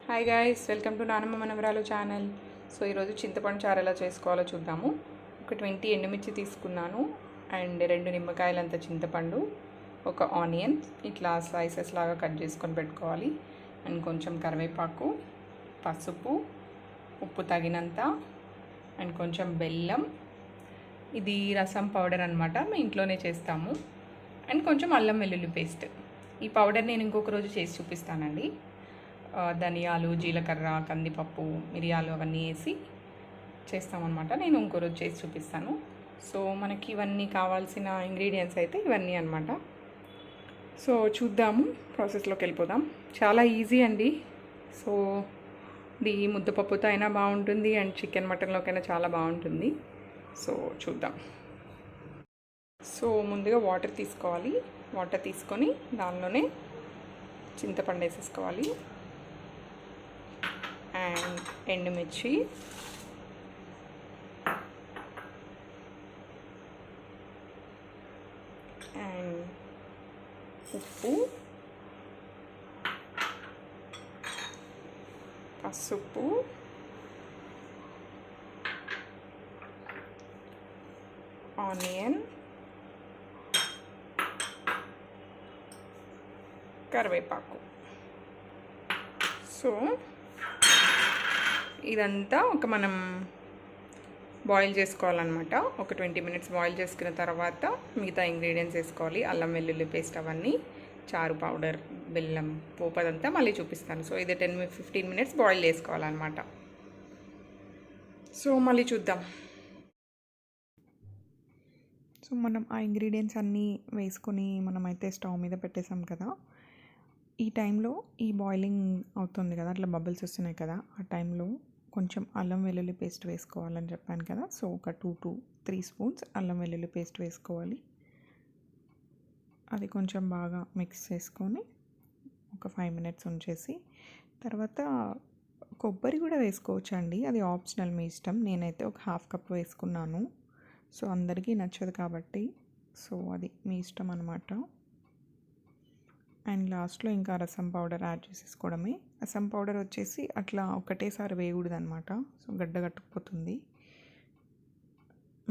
Hi guys, welcome to నానమ్మ మనవరాలు channel. So ఈరోజు చింతపండు చారు ఎలా చేసుకోవాలో చూద్దాము. ఒక 20 ఎండుమిర్చి తీసుకున్నాను అండ్ 2 నిమ్మకాయలంత చింతపండు, ఒక ఆనియన్ ఇట్లా స్లైసెస్ లాగా కట్ చేసుకొని పెట్టుకోవాలి. అండ్ కొంచెం కరివేపాకు, పసుపు, ఉప్పు తగినంత అండ్ కొంచెం బెల్లం. ఇది రసం పౌడర్ అనమాట, మేము ఇంట్లోనే చేస్తాము. అండ్ కొంచెం అల్లం వెల్లుల్లి పేస్ట్. ఈ పౌడర్ నేను ఇంకొక రోజు చేసి చూపిస్తానండి. ధనియాలు, జీలకర్ర, కందిపప్పు, మిరియాలు అవన్నీ వేసి చేస్తామన్నమాట. నేను ఇంకో రోజు చేసి చూపిస్తాను. సో మనకి ఇవన్నీ కావాల్సిన ఇంగ్రీడియంట్స్ అయితే ఇవన్నీ అనమాట. సో చూద్దాము, ప్రాసెస్లోకి వెళ్ళిపోదాం. చాలా ఈజీ అండి. సో ఇది ముద్దపప్పుతో అయినా బాగుంటుంది అండ్ చికెన్ మటన్లోకైనా చాలా బాగుంటుంది. సో చూద్దాం. సో ముందుగా వాటర్ తీసుకోవాలి. వాటర్ తీసుకొని దానిలోనే చింతపండు వేసేసుకోవాలి అండ్ ఎండుమిర్చి, అండ్ ఉప్పు, పసుపు, ఆనియన్, కరివేపాకు. సో ఇదంతా మనం బాయిల్ చేసుకోవాలన్నమాట. ఒక 20 మినిట్స్ బాయిల్ చేసుకున్న తర్వాత మిగతా ఇంగ్రీడియంట్స్ వేసుకోవాలి. అల్లం వెల్లుల్లి పేస్ట్, అవన్నీ, చారు పౌడర్, బెల్లం, పోపు అదంతా మళ్ళీ చూపిస్తాను. సో ఇది 10-15 మినిట్స్ బాయిల్ చేసుకోవాలన్నమాట. సో మళ్ళీ చూద్దాం. సో మనం ఆ ఇంగ్రీడియంట్స్ అన్నీ వేసుకొని మనమైతే స్టవ్ మీద పెట్టేసాం కదా. ఈ టైంలో ఈ బాయిలింగ్ అవుతుంది కదా, అట్లా బబుల్స్ వస్తున్నాయి కదా, ఆ టైంలో కొంచెం అల్లం వెల్లుల్లి పేస్ట్ వేసుకోవాలని చెప్పాను కదా. సో ఒక 2 to 3 స్పూన్స్ అల్లం వెల్లుల్లి పేస్ట్ వేసుకోవాలి. అది కొంచెం బాగా మిక్స్ చేసుకొని ఒక 5 మినిట్స్ ఉంచేసి తర్వాత కొబ్బరి కూడా వేసుకోవచ్చు అండి. అది ఆప్షనల్, మీ ఇష్టం. నేనైతే ఒక 1/2 కప్ వేసుకున్నాను. సో అందరికీ నచ్చదు కాబట్టి సో అది మీ ఇష్టం అనమాట. అండ్ లాస్ట్లో ఇంకా రసం పౌడర్ యాడ్ చేసేసుకోవడమే. రసం పౌడర్ వచ్చేసి అట్లా ఒకటేసారి వేయకూడదు అనమాట. సో గడ్డ కట్టుకుపోతుంది.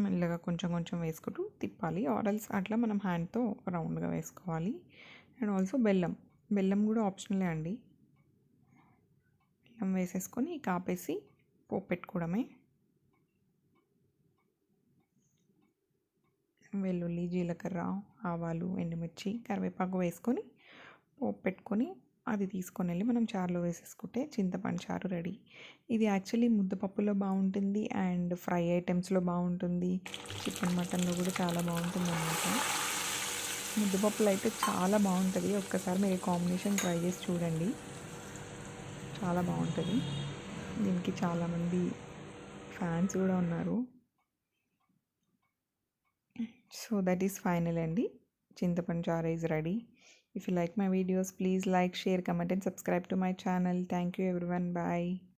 మెల్లగా కొంచెం కొంచెం వేసుకుంటూ తిప్పాలి. ఆరల్స్ అట్లా మనం హ్యాండ్తో రౌండ్గా వేసుకోవాలి. అండ్ ఆల్సో బెల్లం కూడా ఆప్షనలే అండి. బెల్లం వేసేసుకొని కాపేసి పోపు పెట్టుకోవడమే. వెల్లుల్లి, జీలకర్ర, ఆవాలు, ఎండుమిర్చి, కరివేపాకు వేసుకొని పోపు పెట్టుకొని అది తీసుకొని వెళ్ళి మనం చారులో వేసేసుకుంటే చింతపండు చారు రెడీ. ఇది యాక్చువల్లీ ముద్దపప్పులో బాగుంటుంది అండ్ ఫ్రై ఐటమ్స్లో బాగుంటుంది, చికెన్ మటన్లో కూడా చాలా బాగుంటుంది అన్నమాట. ముద్దపప్పులో అయితే చాలా బాగుంటుంది. ఒక్కసారి మీరు కాంబినేషన్ ట్రై చేసి చూడండి, చాలా బాగుంటుంది. దీనికి చాలామంది ఫ్యాన్స్ కూడా ఉన్నారు. సో that is final అండి. Chintapandu charu is ready. If you like my videos, please like, share, comment and subscribe to my channel. Thank you everyone. Bye.